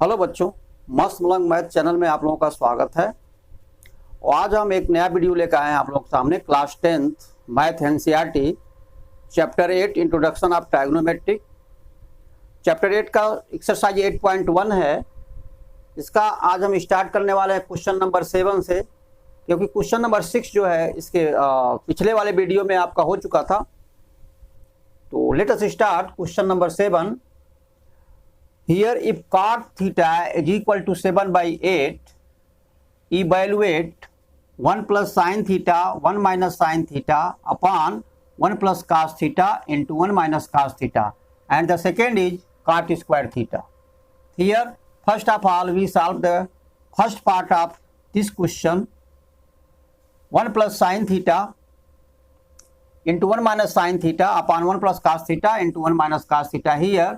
Hello बच्चों, मस्त मलंग math channel में आप लोगों का स्वागत है। और आज हम एक नया वीडियो लेकर आए हैं आप लोगों के सामने। Class 10th math NCERT chapter 8 introduction of trigonometric. Chapter 8 का एक्सरसाइज 8.1 है। इसका आज हम स्टार्ट करने वाले हैं क्वेश्चन नंबर 7 से, क्योंकि क्वेश्चन नंबर 6 जो है इसके पिछले वाले वीडियो में आपका हो चुका था। तो let us start question number 7। Here if cot theta is equal to 7 by 8, evaluate 1 plus sin theta 1 minus sin theta upon 1 plus cos theta into 1 minus cos theta, and the second is cot square theta. Here first of all we solve the first part of this question. 1 plus sin theta into 1 minus sin theta upon 1 plus cos theta into 1 minus cos theta. Here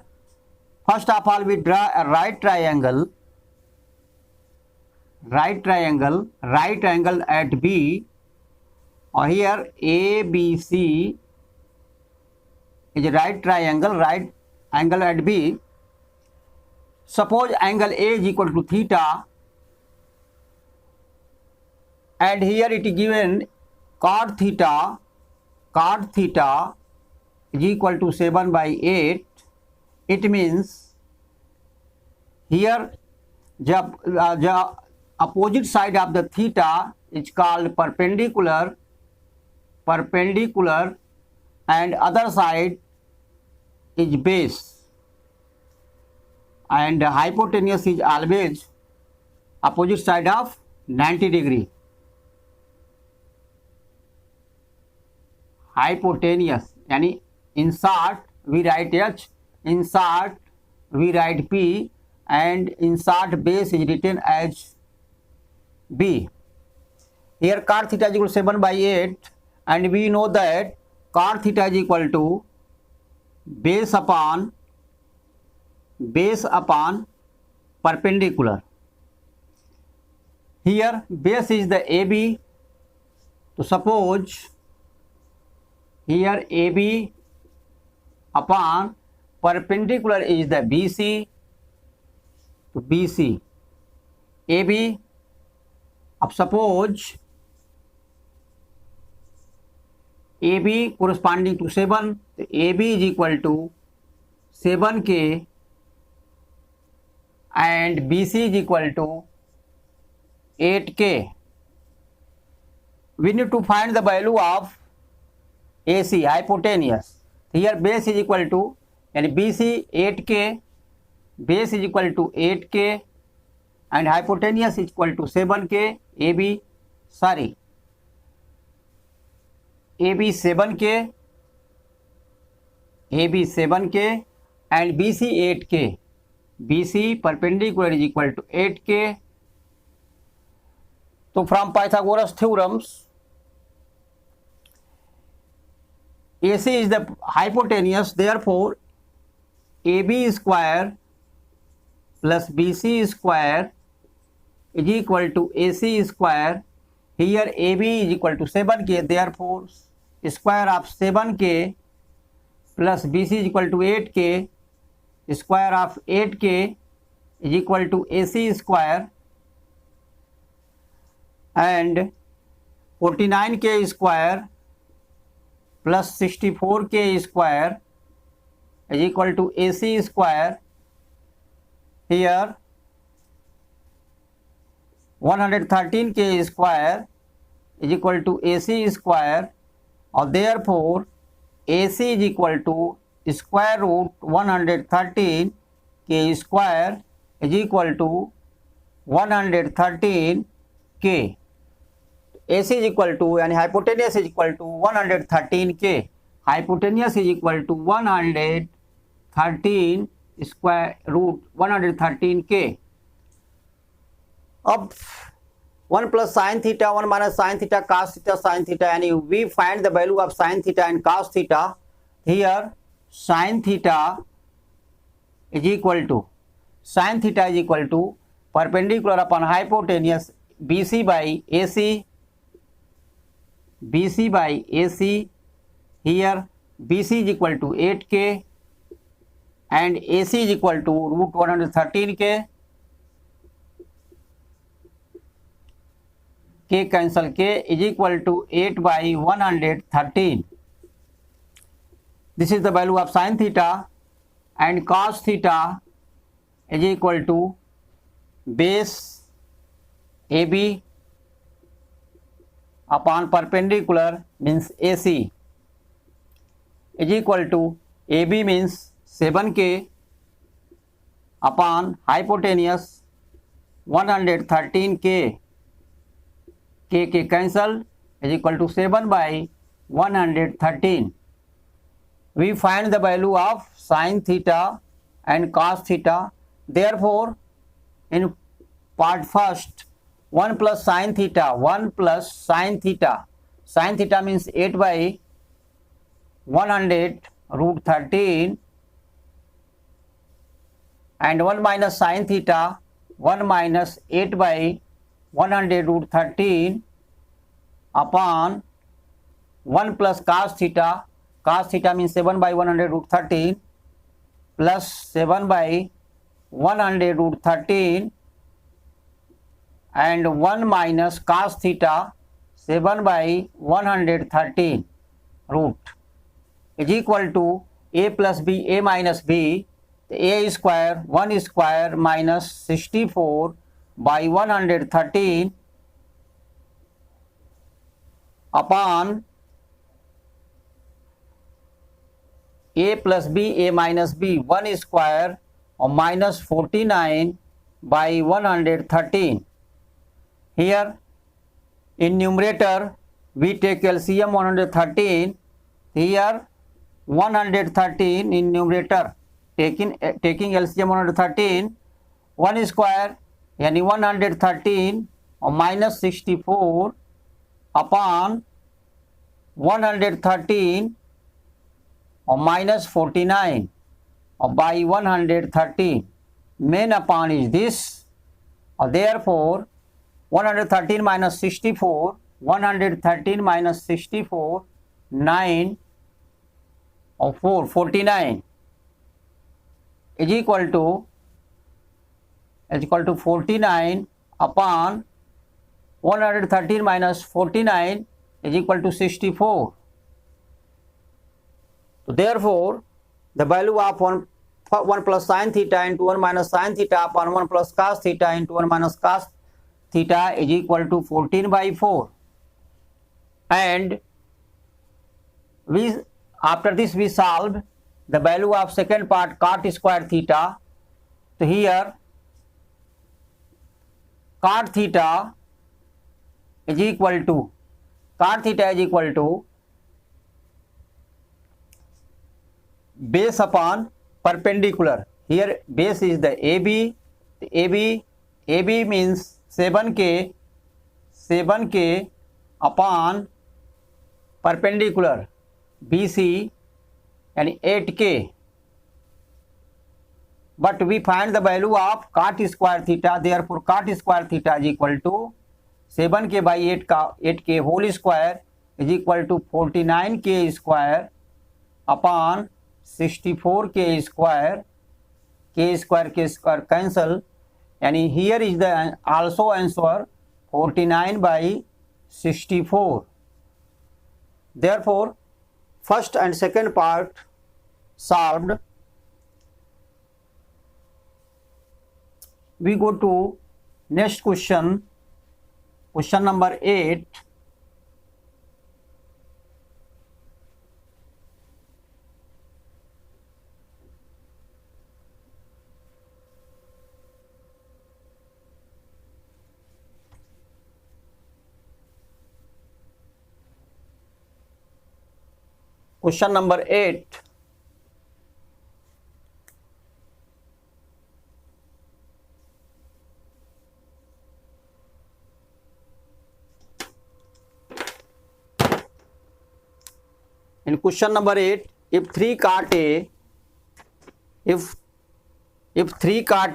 first of all we draw a right triangle at B, or here ABC is a right triangle at B. Suppose angle A is equal to theta, and here it is given cot theta is equal to 7 by 8. It means here the opposite side of the theta is called perpendicular, and other side is base, and hypotenuse is always opposite side of 90 degree. Hypotenuse यानी in short we write H, in short we write P, and in short base is written as B. Here cot theta is equal to 7 by 8, and we know that cot theta is equal to base upon perpendicular. Here base is the AB. So suppose here AB upon perpendicular is the BC. तो BC AB, अब suppose AB corresponding to 7, तो AB is equal to 7K and BC is equal to 8K. We need to find the value of AC, hypotenuse. Here base is equal to, यानी BC 8K, base is equal to 8K, and hypotenuse is equal to 7K. AB 7K, and BC 8K. BC perpendicular is equal to 8K. So from Pythagoras theorems, AC is the hypotenuse, therefore AB square plus BC square is equal to AC square. Here AB is equal to 7K, therefore square of 7K plus BC is equal to 8K, square of 8K is equal to AC square, and 49K square plus 64K square is equal to AC square. Here 113K square is equal to AC square, or therefore AC is equal to square root 113K square is equal to 113K. AC is equal to, यानी hypotenuse is equal to 113K. Hypotenuse is equal to 113 square root 113K. अब 1 plus sin theta 1 minus sin theta cos theta sin theta, यानी we find the value of sin theta and cos theta. Here sin theta is equal to perpendicular upon hypotenuse BC by AC. Here BC is equal to 8K and AC is equal to root 113K. k cancel, k is equal to 8 by 113. This is the value of sin theta, and cos theta is equal to base AB upon perpendicular means AC is equal to AB means 7k upon hypotenuse 113k, k cancel is equal to 7 by 113. We find the value of sin theta and cos theta. Therefore, in part first, 1 plus sin theta, 1 plus sin theta. Sin theta means 8 by 100 root 13, and 1 minus sin theta, 1 minus 8 by 100 root 13 upon 1 plus cos theta. Cos theta means 7 by 100 root 13 plus 7 by 100 root 13, and 1 minus cos theta 7 by 113 root is equal to a plus b, a minus b, a square 1 square minus 64 by 113 upon a plus b, a minus b, 1 square or minus 49 by 113. Here in numerator we take LCM 113. Here 113 in numerator, taking LCM 113, 1 square yani 113 or minus 64 upon 113 or minus 49 or by 113. Main upon is this, therefore 113 minus 64, 113 minus 64, 9 or 4, 49 is equal to 49 upon 113 minus 49 is equal to 64. So therefore, the value of 1 plus sin theta into 1 minus sin theta upon 1 plus cos theta into 1 minus cos theta is equal to 14 by 4. And after this we solve the value of second part cot square theta. So here cot theta is equal to base upon perpendicular. Here base is the AB. AB means 7k upon perpendicular BC and 8k. But we find the value of cot square theta. Therefore, cot square theta is equal to 7k by 8k whole square is equal to 49k square upon 64k square. K square cancel, and here is the also answer 49 by 64. Therefore, first and second part solved. We go to next question, question number 8. Question number 8. In question number 8, if 3 cot A is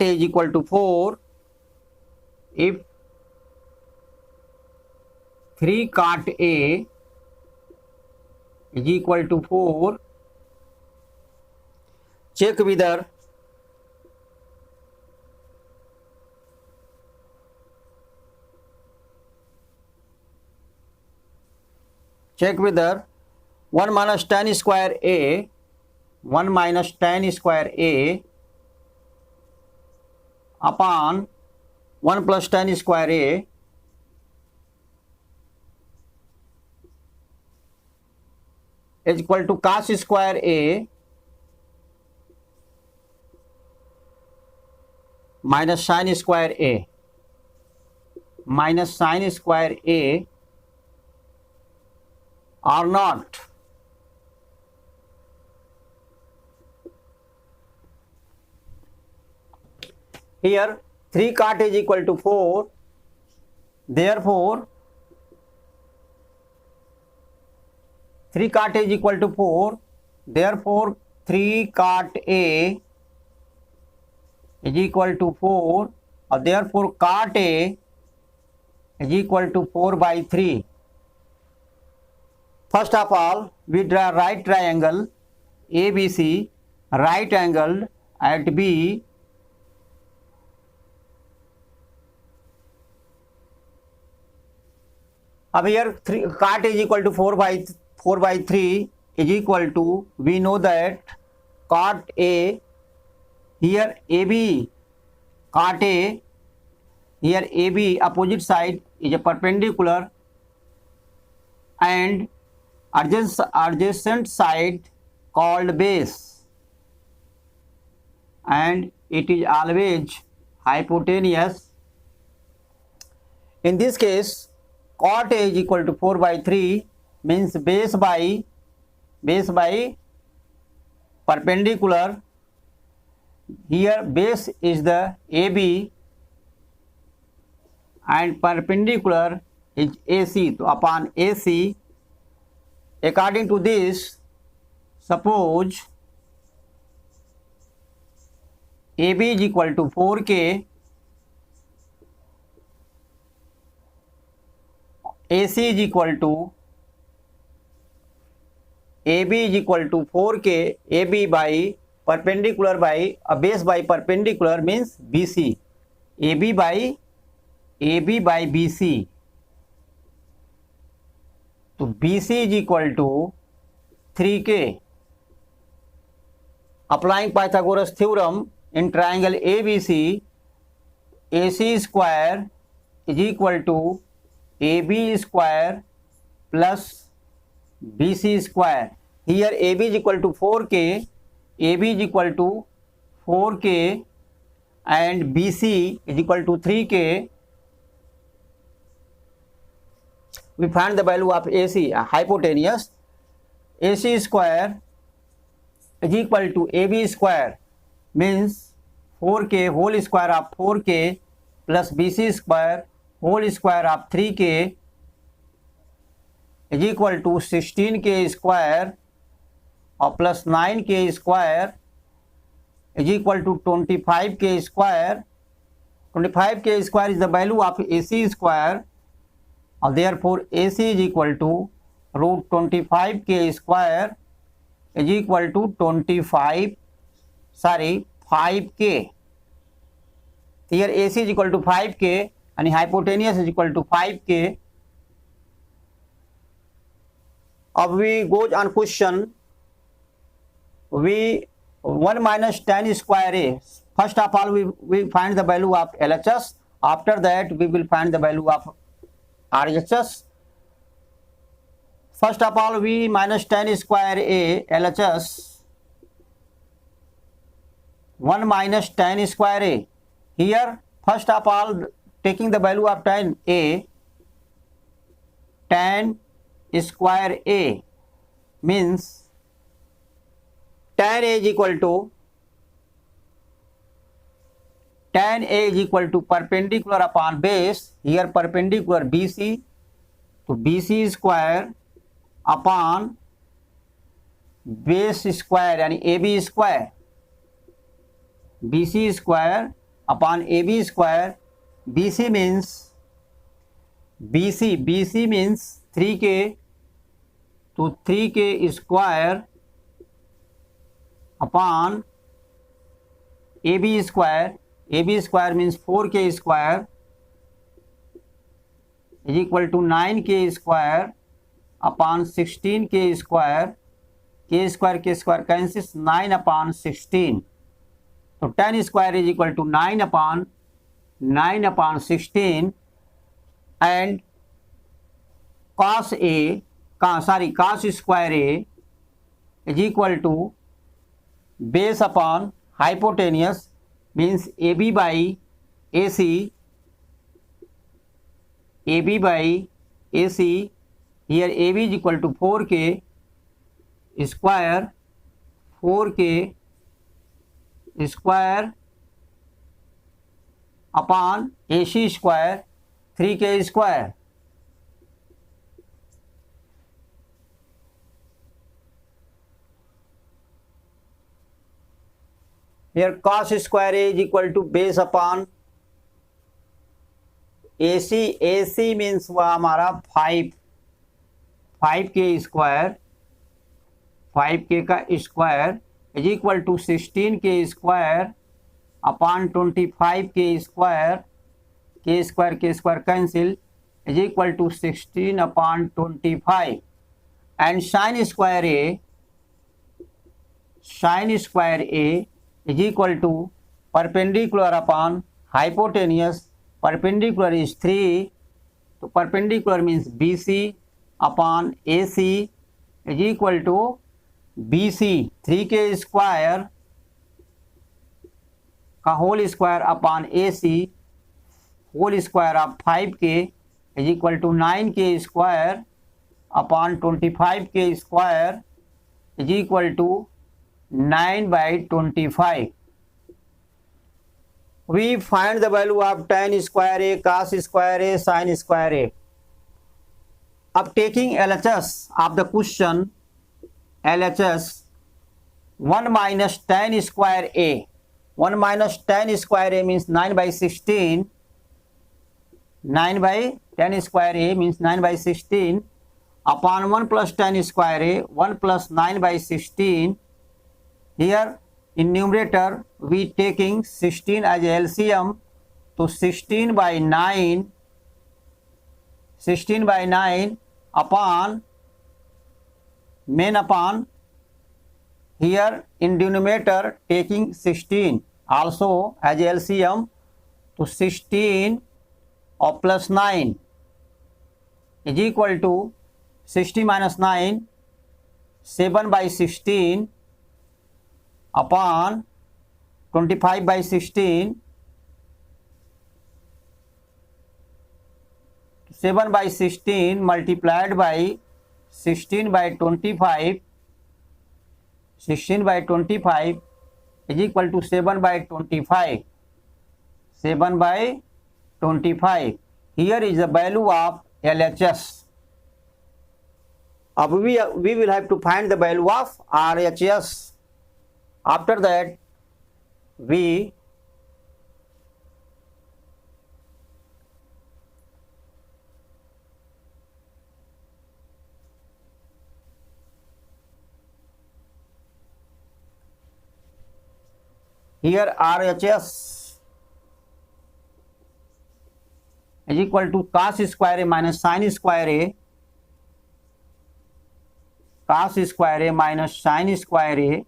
equal to 4, if 3 cot A is equal to 4, check whether check whether 1 minus tan square a, 1 minus tan square a upon 1 plus tan square a is equal to cos square a minus sin square a, minus sin square a or not. Here 3 cot is equal to 4, therefore 3 cot is equal to 4, therefore 3 cot a is equal to 4, or therefore cot a is equal to 4 by 3. First of all, we draw right triangle ABC, right angled at B. अब here cot is equal to 4 by 3 is equal to, we know that cot A, here AB, cot A, here AB opposite side is a perpendicular and adjacent side called base, and it is always hypotenuse. In this case, cot A is equal to 4 by 3 means base by perpendicular. Here base is the AB and perpendicular is AC. So upon AC, according to this, suppose AB is equal to 4K, AC is equal to, AB is equal to 4K, AB by perpendicular by base by perpendicular means BC, AB by BC. So BC is equal to 3K. Applying Pythagoras theorem in triangle ABC, AC square is equal to AB square plus BC square. Here AB is equal to 4K, AB is equal to 4K and BC is equal to 3K. We find the value of AC, hypotenuse. AC square is equal to AB square means 4K whole square of 4K plus BC square whole square of 3K is equal to 16K square or plus 9K square is equal to 25K square. 25K square is the value of AC square, or therefore AC is equal to root 25K square is equal to 5K. Here AC is equal to 5K and hypotenuse is equal to 5K. Now we go on question. We 1 minus tan square A. First of all, we find the value of LHS. After that, we will find the value of RHS. First of all, we minus tan square A LHS. 1 minus tan square A. Here, first of all, taking the value of tan A, tan square A means tan A is equal to perpendicular upon base. Here perpendicular BC, to BC square upon base square and AB square. BC square upon AB square. BC means 3K, to 3K square upon AB square. AB square means 4K square is equal to 9K square, upon 16 के square K square कैंसिस 9 upon 16, तो tan square is equal to 9 upon 16 and cos square A is equal to base upon hypotenuse means AB by AC, here AB is equal to 4K square upon AC square 3K square. Here cos square A is equal to base upon AC means वह हमारा 5K square, 5K का square is equal to 16K square upon 25K square, K square cancel is equal to 16 upon 25 and sine square A is equal to perpendicular upon hypotenuse, perpendicular is 3, तो perpendicular means BC upon AC is equal to BC 3K square का whole square upon AC whole square of 5K is equal to 9K square upon 25K square is equal to 9/25. We find the value of tan square A, cos square A, sin square A. अब taking LHS of the question, LHS 1 minus tan square A. 1 minus tan square A means 9/16. 9/tan square A means 9/16 upon 1 plus tan square A, 1 plus 9/16. Here in numerator we taking 16 as LCM, तो 16/9 upon main upon here in denominator taking 16 also as LCM, तो 16 और plus 9 is equal to 60 minus 9 7/16 upon 25/16, 7/16 multiplied by 16/25, 16/25 is equal to 7/25, 7/25. Here is the value of LHS. We will have to find the value of RHS. After that, we here RHS is equal to cos square A minus sin square A, cos square A minus sin square A.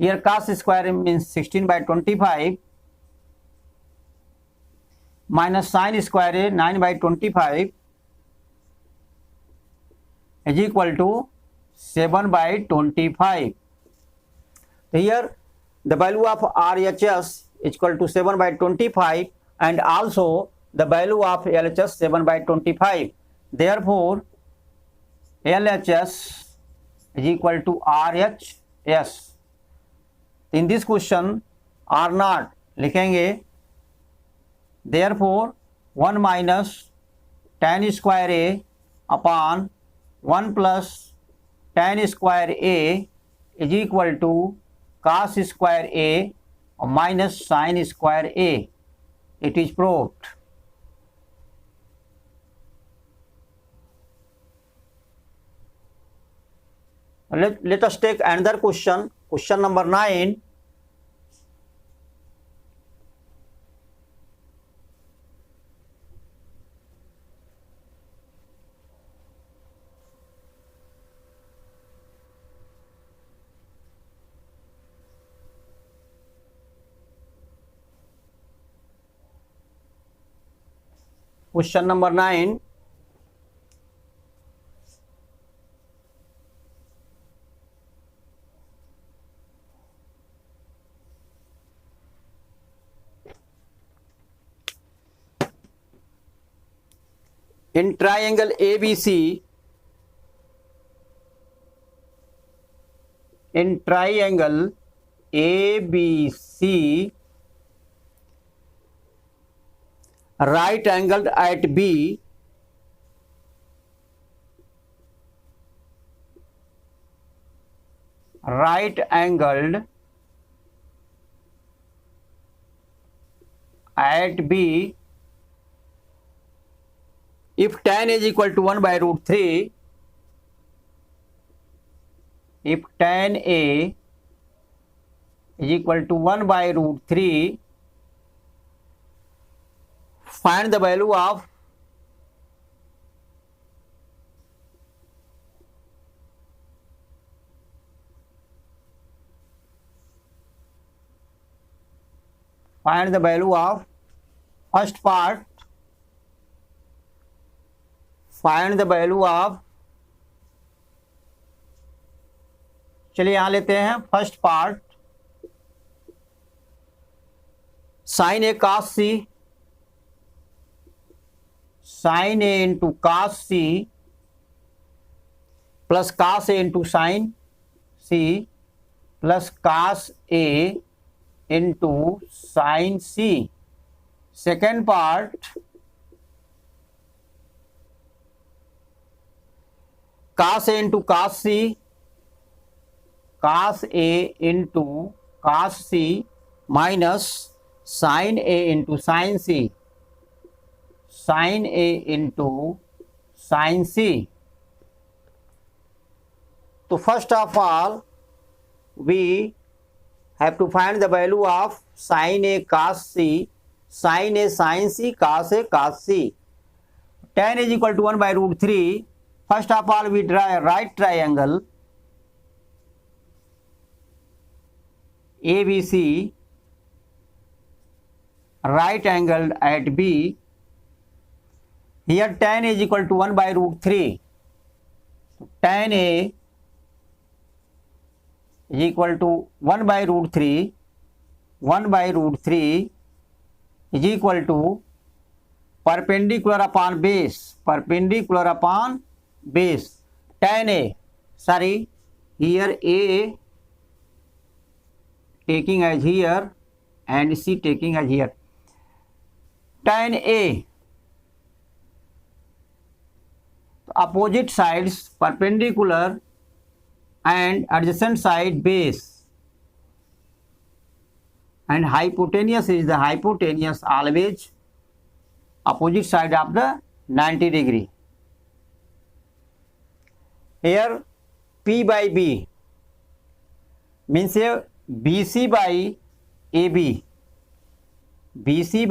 Here cos square means 16/25 minus sin square A 9/25 is equal to 7/25. So here the value of RHS is equal to 7/25 and also the value of LHS 7/25. Therefore LHS is equal to RHS. In this question R naught लिखेंगे, therefore 1 minus tan square A upon 1 plus tan square A is equal to cos square A minus sin square A. It is proved. Let us take another question, question number 9. Question number 9, in triangle ABC, in triangle ABC, right angled at B, right angled at B, if tan is equal to 1 by root 3, if tan A is equal to 1 by root 3, find the value of first part, find the value of, चलिए यहां लेते हैं first part, sine A cos C, sine A into cos C plus cos A into sine C plus cos A into sine C. Second part, cos A into cos C, cos A into cos C minus sine A into sine C, sine A into sine C. तो first of all we have to find the value of sine A cos C, sine A sine C, cos A cos C. tan is equal to 1 by root 3. First of all we draw a right triangle ABC, right angled at B. Here tan is equal to 1 by root 3. So tan A is equal to 1 by root 3. 1 by root 3 is equal to perpendicular upon base, perpendicular upon base. Tan A, sorry, here A taking as here and C taking as here. Tan A, opposite sides perpendicular and adjacent side base, and hypotenuse is the hypotenuse always opposite side of the 90 degree. Here P by B means here BC by AB, BC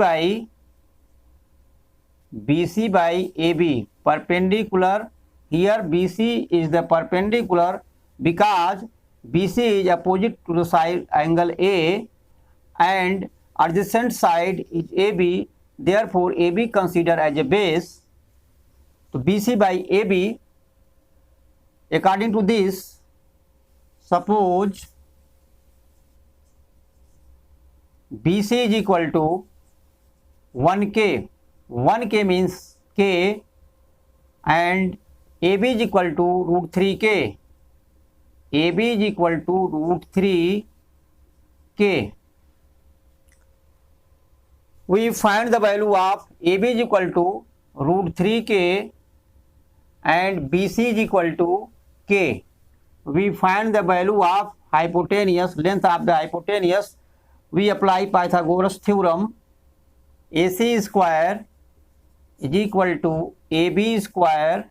by AB perpendicular. Here BC is the perpendicular because BC is opposite to the side angle A and adjacent side is AB, therefore AB considered as a base. So BC by AB, according to this, suppose BC is equal to 1K, 1K means K, and AB is equal to root 3K, AB is equal to root 3K. We find the value of AB is equal to root 3K and BC is equal to K. We find the value of hypotenuse, length of the hypotenuse. We apply Pythagoras theorem. AC square is equal to AB square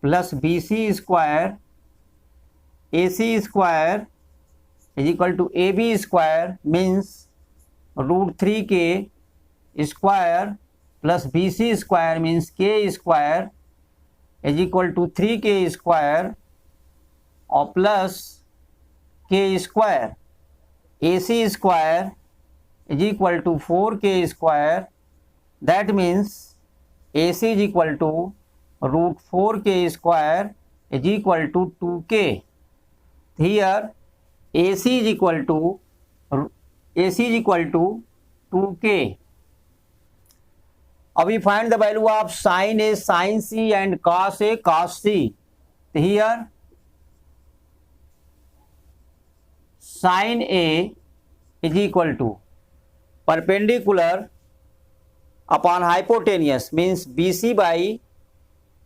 plus BC square. AC square is equal to AB square means root 3K square plus BC square means K square is equal to 3K square or plus K square. AC square is equal to 4K square, that means AC is equal to root 4k square is equal to 2k. Here AC is equal to 2k. Now we find the value of sin A, sin C and cos A, cos C. Here sin A is equal to perpendicular upon hypotenuse means BC by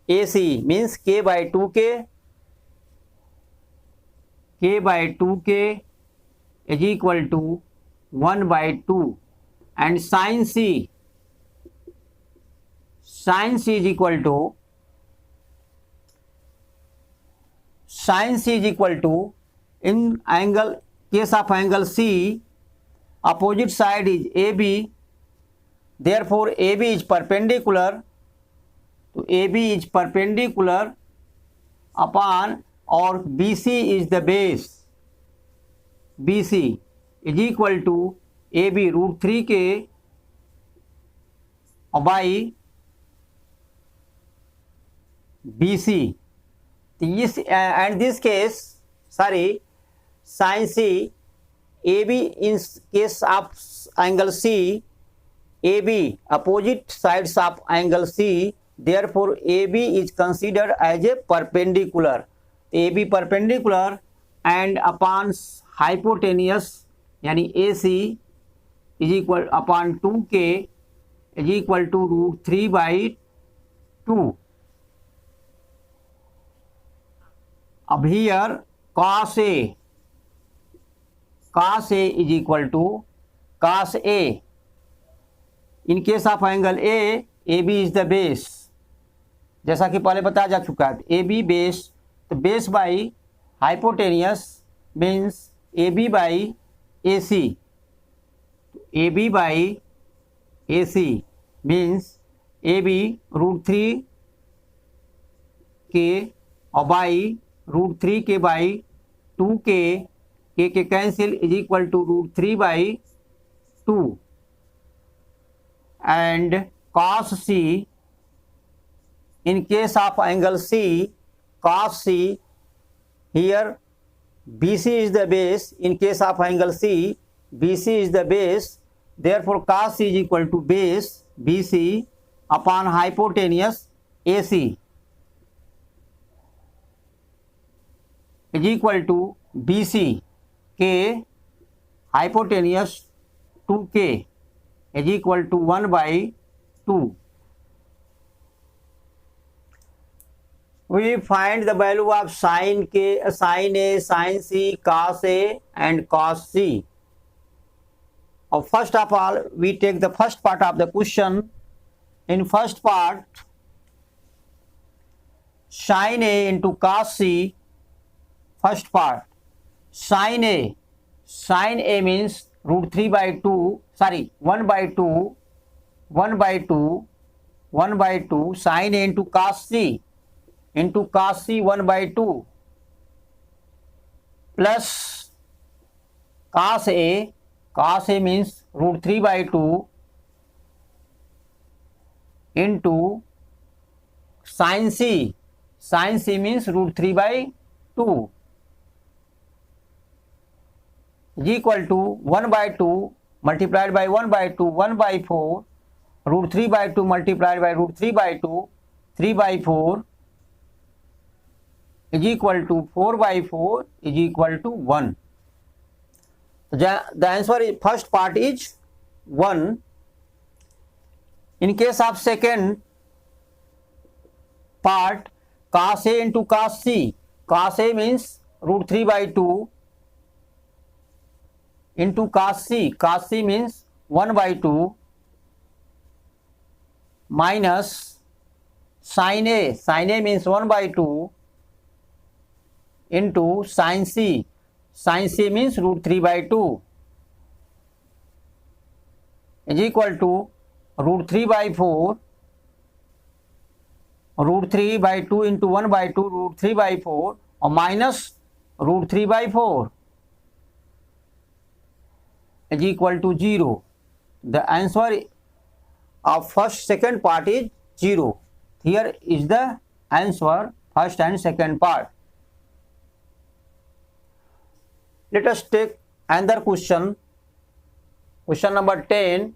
AC means k by 2k. K by 2k is equal to 1 by 2, and sin C is equal to in angle, case of angle C, opposite side is AB, therefore AB is perpendicular. So AB is perpendicular upon, or BC is the base. BC is equal to AB root 3k by BC. And this case, sin C, AB in case of angle C, AB opposite sides of angle C, therefore AB is considered as a perpendicular. AB perpendicular and upon hypotenuse यानी AC is equal upon 2k is equal to root 3 by 2. अब here cos A is equal to cos A. In case of angle A, AB is the base. जैसा कि पहले बताया जा चुका है, AB base, तो base by hypotenuse means AB by AC. AB by AC means AB root 3 k और by root 3k by 2k, k cancel is equal to root 3 by 2. And cos C, in case of angle C, cos C, here BC is the base. In case of angle C, BC is the base, therefore cos C is equal to base BC upon hypotenuse AC is equal to BC k hypotenuse 2k is equal to 1 by 2. We find the value of sin A, sin C, cos A and cos C. First of all, we take the first part of the question. In first part, sin A into cos C. First part, sin A means root 3 by 2, 1 by 2, sin A into cos C 1 by 2 plus cos A means root 3 by 2 into sin C means root 3 by 2 is equal to 1 by 2 multiplied by 1 by 2, 1 by 4, root 3 by 2 multiplied by root 3 by 2, 3 by 4 is equal to 4 by 4 is equal to 1. The answer is, first part is 1. In case of second part, cos A into cos C. Cos A means root 3 by 2 into cos C. Cos C means 1 by 2 minus sin A. Sin A means 1 by 2 into sin C. Sin C means root 3 by 2 is equal to root 3 by 4, root 3 by 2 into 1 by 2, root 3 by 4 or minus root 3 by 4 is equal to 0. The answer of second part is 0. Here is the answer, first and second part. Let us take another question. Question number 10.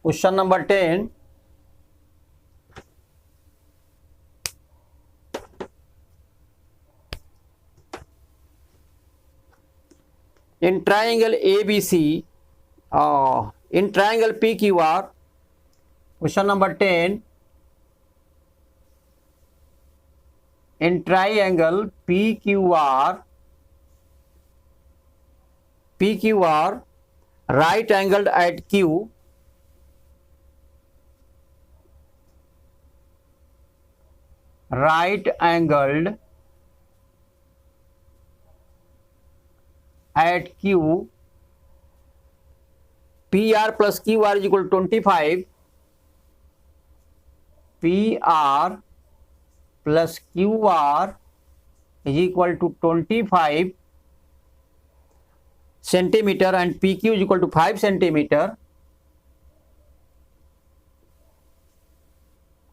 Question number 10. In triangle ABC, in triangle PQR, question number 10. In triangle PQR, right angled at Q, right angled at Q, PR plus QR is equal to 25. PR plus QR is equal to 25 centimeter and PQ is equal to 5 centimeter,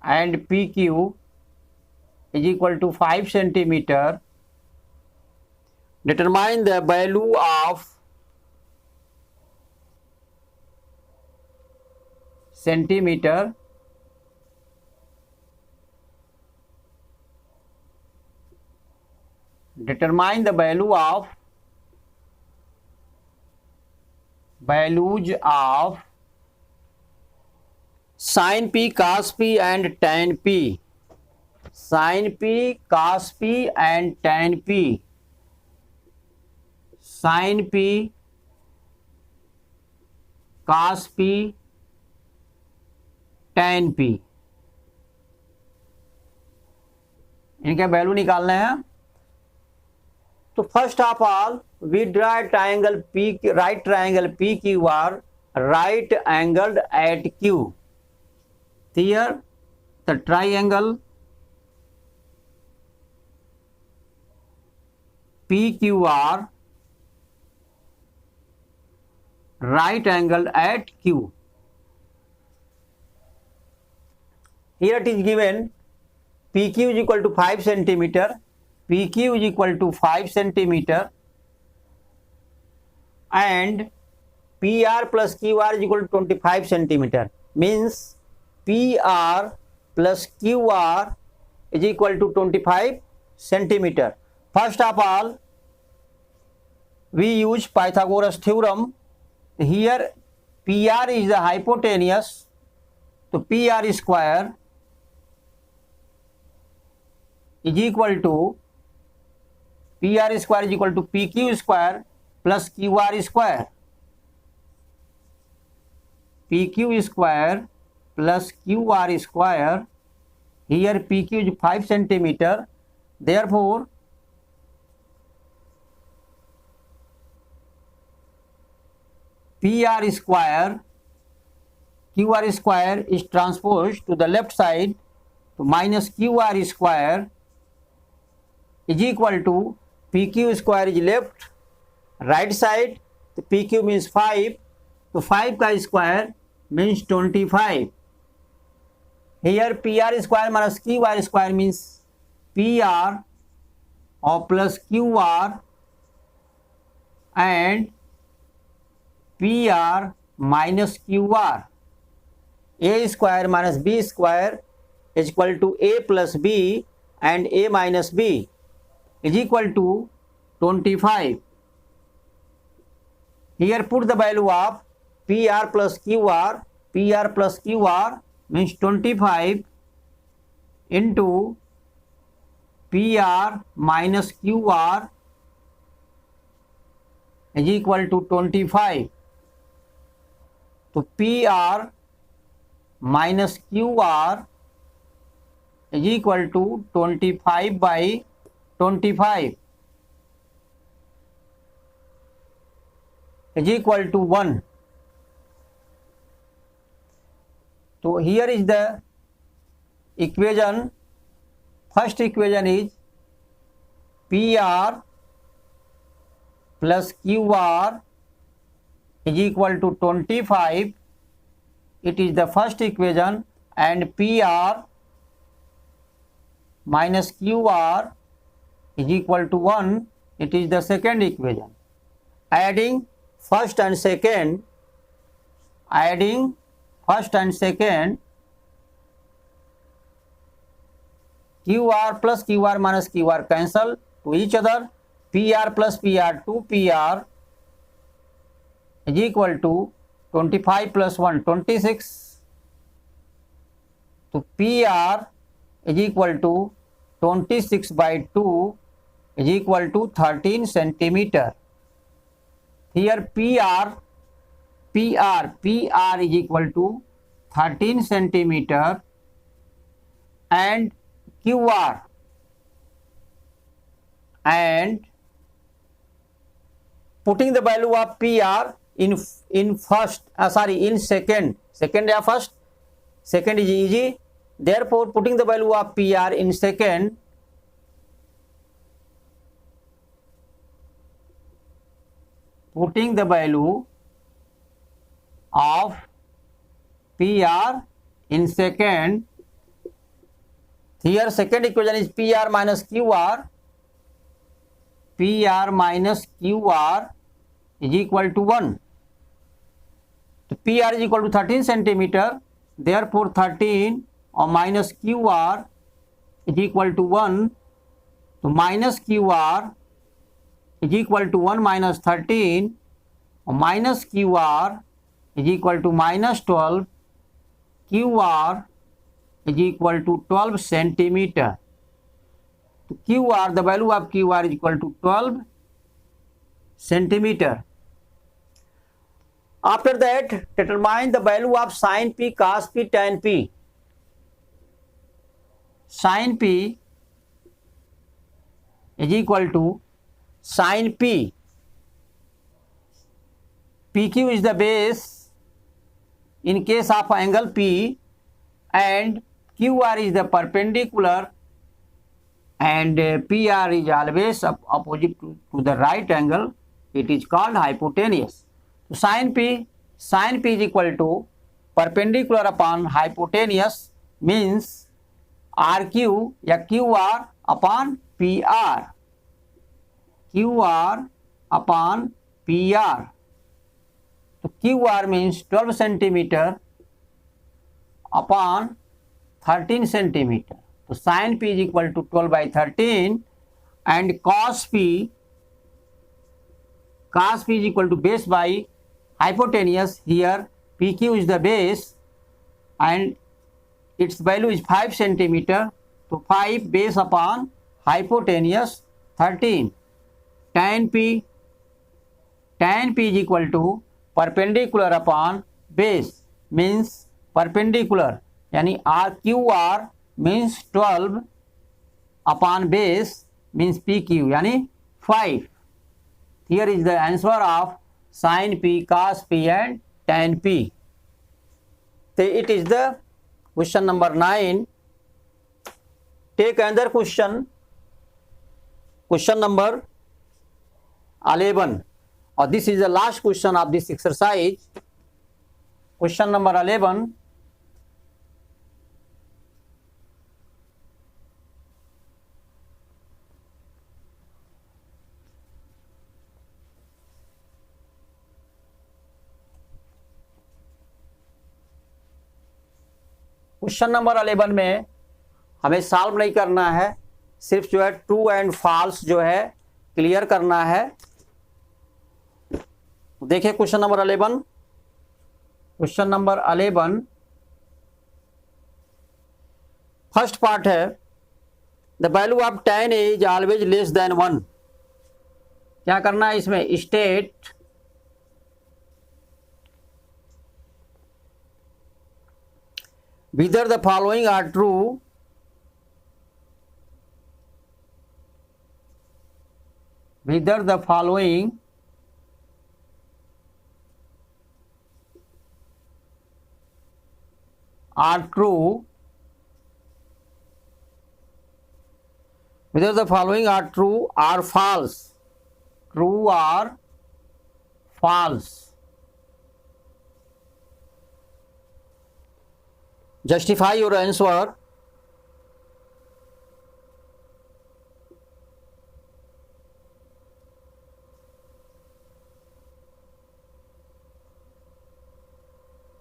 and PQ is equal to 5 centimeter. Determine the value of centimeter values of sin P, cos P and tan P. Sin P, cos P and tan P. Sin P, cos P, tan P. इनके value निकालने हैं. तो first of all we draw triangle P, right triangle PQR, right angled at Q. Here the triangle PQR, right angled at Q. Here it is given PQ is equal to 5 centimeter, PQ is equal to 5 centimeter, and PR plus QR is equal to 25 centimeter. Means PR plus QR is equal to 25 centimeter. First of all, we use Pythagoras theorem. Here PR is the hypotenuse, so PR square is equal to PQ square plus QR square. PQ square plus QR square. Here PQ is 5 centimeter. Therefore, PR square, QR square is transposed to the left side, so minus QR square is equal to PQ square is left, right side, so PQ means 5, so 5 का square means 25. Here PR square minus QR square means PR or plus QR and PR minus QR. A square minus B square is equal to A plus B, and A minus B is equal to 25. Here put the value of PR plus QR. PR plus QR means 25 into PR minus QR is equal to 25. So PR minus QR is equal to 25 by 25. is equal to 1. So here is the equation. First equation is PR plus QR is equal to 25. It is the first equation, and PR minus QR is equal to 1. It is the second equation. Adding first and second, QR plus QR minus QR cancel to each other. PR plus PR 2PR is equal to 25 plus 1 26. So PR is equal to 26 by 2 is equal to 13 centimeter. Here PR is equal to 13 centimeter, and QR, and putting the value of PR in second या first, second is easy. Therefore, putting the value of PR in second, putting the value of PR in second. Here second equation is PR minus QR. PR minus QR is equal to 1. So PR is equal to 13 centimeter. Therefore 13 or minus QR is equal to 1. So minus QR is equal to 1 minus 13, or minus QR is equal to minus 12. QR is equal to 12 centimeter. To QR, the value of QR is equal to 12 centimeter. After that, determine the value of sin P, cos P, tan P. Sin P is equal to sin P. PQ is the base in case of angle P, and QR is the perpendicular, and PR is always opposite to the right angle. It is called hypotenuse. So sin P is equal to perpendicular upon hypotenuse, means RQ या QR upon PR. QR upon PR. So QR means 12 centimeter upon 13 centimeter. So sin P is equal to 12 by 13, and cos P is equal to base by hypotenuse. Here PQ is the base and its value is 5 centimeter. So 5 base upon hypotenuse 13. Tan P is equal to perpendicular upon base, means perpendicular, यानी RQR means 12 upon base means PQ यानी 5. Here is the answer of sin P, cos P and tan P. So it is the question number 9. Take another question number 11. Or this is the last question of this exercise. Question number 11. Question number 11 में हमें solve नहीं करना है, सिर्फ जो है true and false जो है क्लियर करना है. देखिए question number 11. Question number 11 first part है, the value of tan A is always less than 1. क्या करना है इसमें, state whether the following are true. Whether the following are true, whether the following are true or false. True or false. Justify your answer.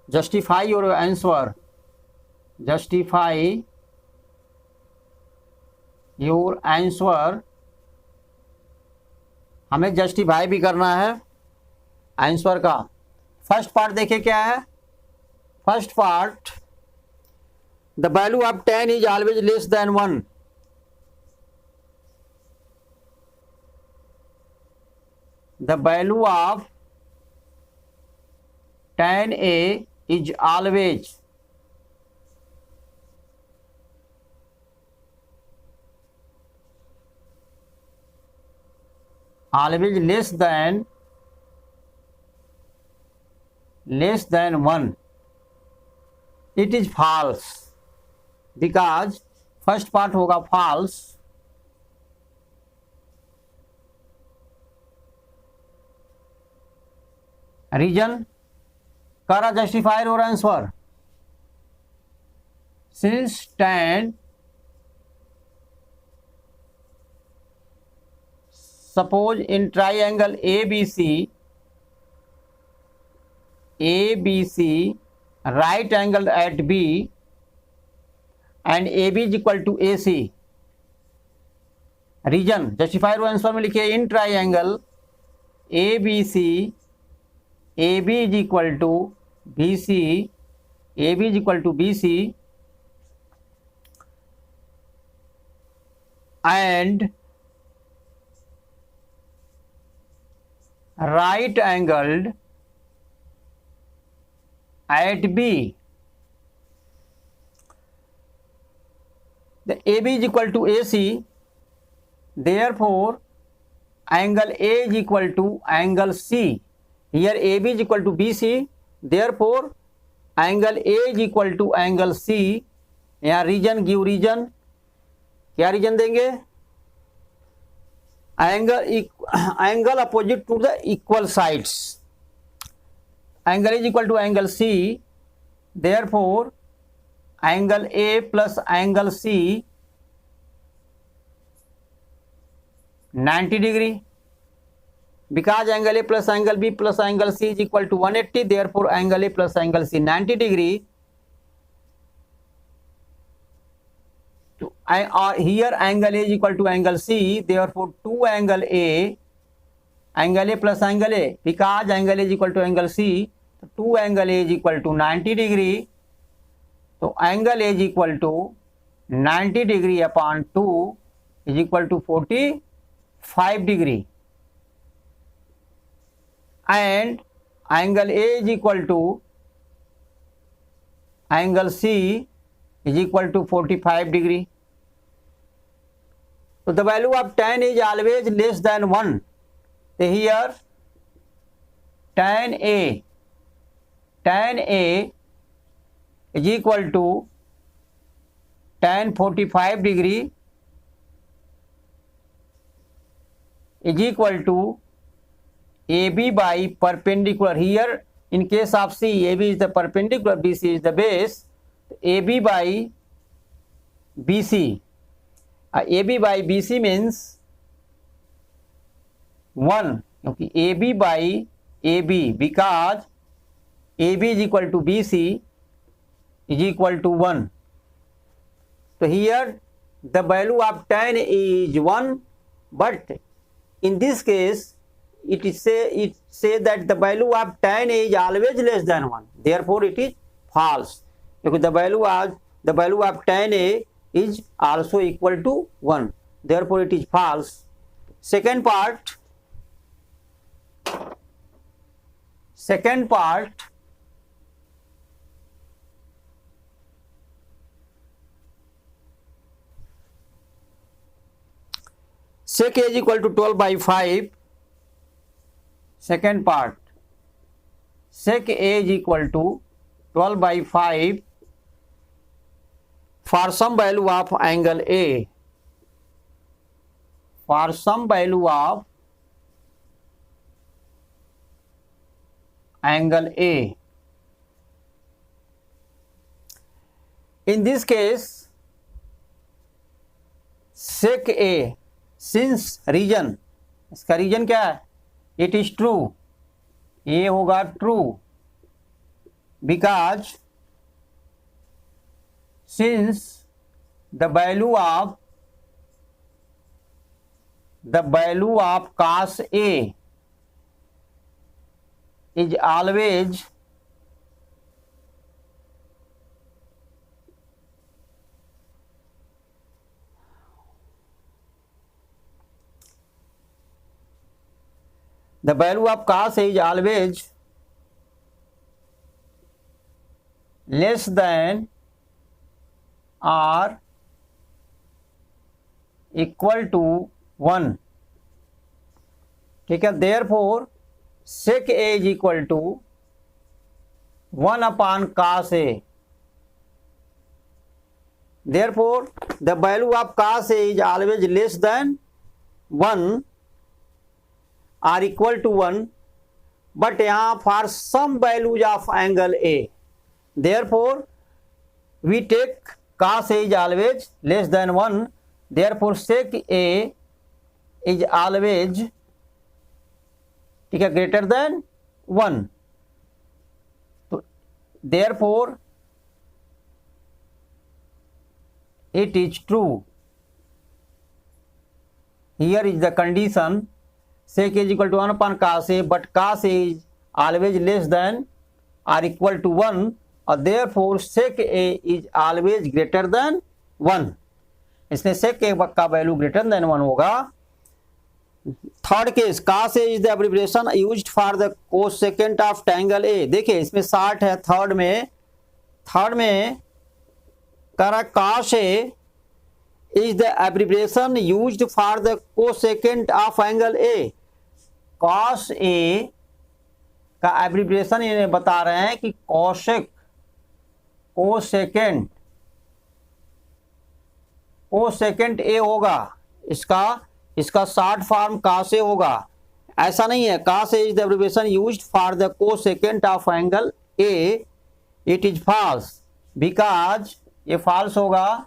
Justify your answer. Justify your answer. हमें justify भी करना है answer का। First part देखिए क्या है। First part, the value of 10 is always less than 1। The value of 10a is always less than 1. It is false because first part होगा false, reason करा justifier और answer. Since 10 suppose in triangle ABC right angle at B and AB is equal to AC. Reason justifier और answer में लिखिए in triangle ABC AB is equal to BC, AB is equal to BC and right angled at B. The AB is equal to AC, therefore angle A is equal to angle C. Here AB is equal to BC, therefore angle A is equal to angle C. यहाँ reason give reason, क्या reason देंगे? Angle opposite to the equal sides. Angle is equal to angle C, therefore angle A plus angle C 90 degree. Because angle A plus angle B plus angle C is equal to 180, therefore angle A plus angle C 90 degree. Here angle A is equal to angle C, therefore 2 angle A plus angle A, because angle A is equal to angle C, 2 angle A is equal to 90 degree. So angle A is equal to 90 degree upon 2 is equal to 45 degree. And angle A is equal to angle C is equal to 45 degree. So the value of tan is always less than 1. So here tan A is equal to tan 45 degree is equal to AB by perpendicular. Here in case of C, AB is the perpendicular, BC is the base. AB by BC. AB by BC means 1. Okay, AB by AB, because AB is equal to BC is equal to 1. So here the value of tan is 1, but in this case it say that the value of tan is always less than 1, therefore it is false, because the value of tan A is also equal to 1, therefore it is false. Second part, sec A is equal to 12 by 5. Second part, sec A is equal to 12 by 5 for some value of angle A, for some value of angle A. In this case, sec A, since region, इसका reason क्या है? It is true, ये होगा true, because since the value of cos A is always less than or equal to 1, ठीक है. Therefore sec A is equal to 1 upon cos A. Therefore the value of cos A is always less than 1 or equal to 1, but यहाँ for some values of angle A, therefore we take cos A is always less than 1, therefore sec A is always, ठीक है, greater than 1. तो therefore it is true. Here is the condition, sec A is equal to 1 upon cos A, but cos A is always less than or equal to 1, और therefore sec A is always greater than 1. इसलिए sec A का value greater than 1 होगा. Third case, cos A is the abbreviation used for the cosecant of triangle A. देखिए इसमें 60 है. Third में कह रहा cos A is the abbreviation used for the cosecant of angle A. cos A का abbreviation ये बता रहे हैं कि कोसेकेंट A होगा, इसका शॉर्ट फॉर्म cos A होगा. ऐसा नहीं है. cos A is the abbreviation used for the cosecant of angle A. It is false because ये false होगा,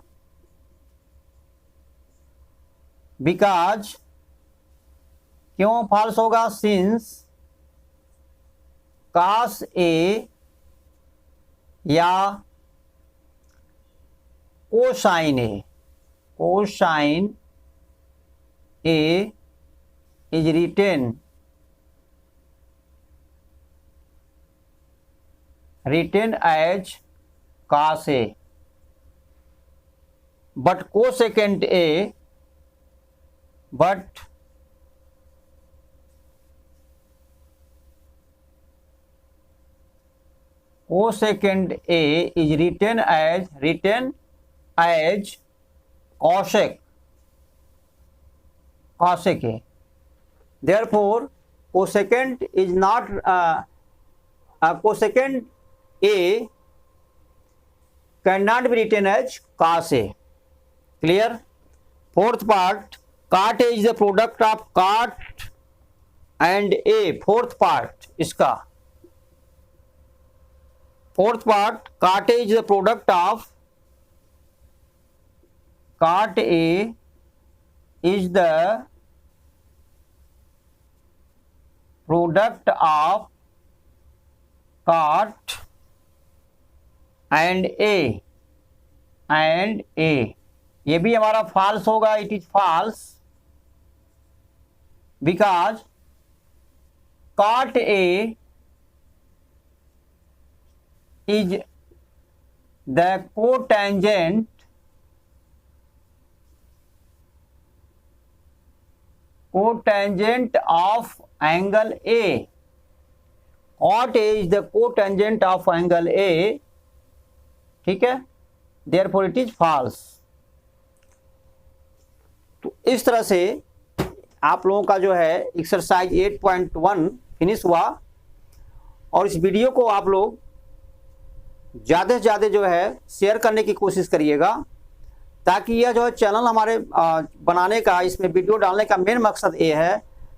because क्यों false होगा? since cos A या cosine A is written as cos A, but cosecant A is written as cosec A. Therefore cosecant is not cosecant A cannot be written as cos A. Clear? Fourth part, cot A is the product of cot and A. Fourth part, cot A is the product of cot A is the product of cot and A. ये भी हमारा false होगा. It is false because cot A is the cotangent of angle A. Cot A is the cotangent of angle A, ठीक है. Therefore it is false. तो इस तरह से आप लोगों का जो है एक्सरसाइज 8.1 फिनिश हुआ. और इस वीडियो को आप लोग ज़्यादा से ज़्यादा जो है शेयर करने की कोशिश करिएगा, ताकि यह जो है चैनल हमारे बनाने का, इसमें वीडियो डालने का मेन मकसद ये है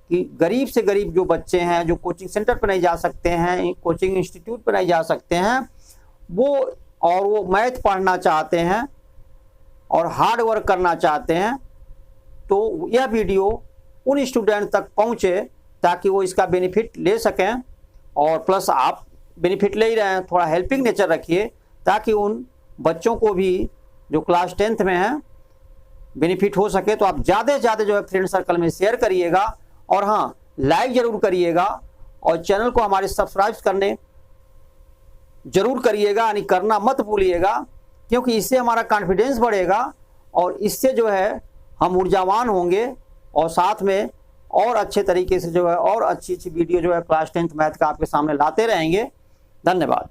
कि गरीब से गरीब जो बच्चे हैं, जो कोचिंग सेंटर पर नहीं जा सकते हैं, कोचिंग इंस्टीट्यूट पर नहीं जा सकते हैं, वो मैथ पढ़ना चाहते हैं और हार्ड वर्क करना चाहते हैं, तो यह वीडियो उन स्टूडेंट तक पहुंचे ताकि वो इसका बेनिफिट ले सकें। और प्लस आप बेनिफिट ले ही रहे हैं, थोड़ा हेल्पिंग नेचर रखिए ताकि उन बच्चों को भी जो क्लास 10th में हैं बेनिफिट हो सके। तो आप ज़्यादा से ज़्यादा जो है फ्रेंड सर्कल में शेयर करिएगा, और हाँ, लाइक ज़रूर करिएगा, और चैनल को हमारे सब्सक्राइब करने ज़रूर करिएगा, यानी करना मत भूलिएगा, क्योंकि इससे हमारा कॉन्फिडेंस बढ़ेगा और इससे जो है हम ऊर्जावान होंगे, और साथ में और अच्छे तरीके से जो है और अच्छी अच्छी वीडियो जो है क्लास 10th मैथ का आपके सामने लाते रहेंगे। धन्यवाद।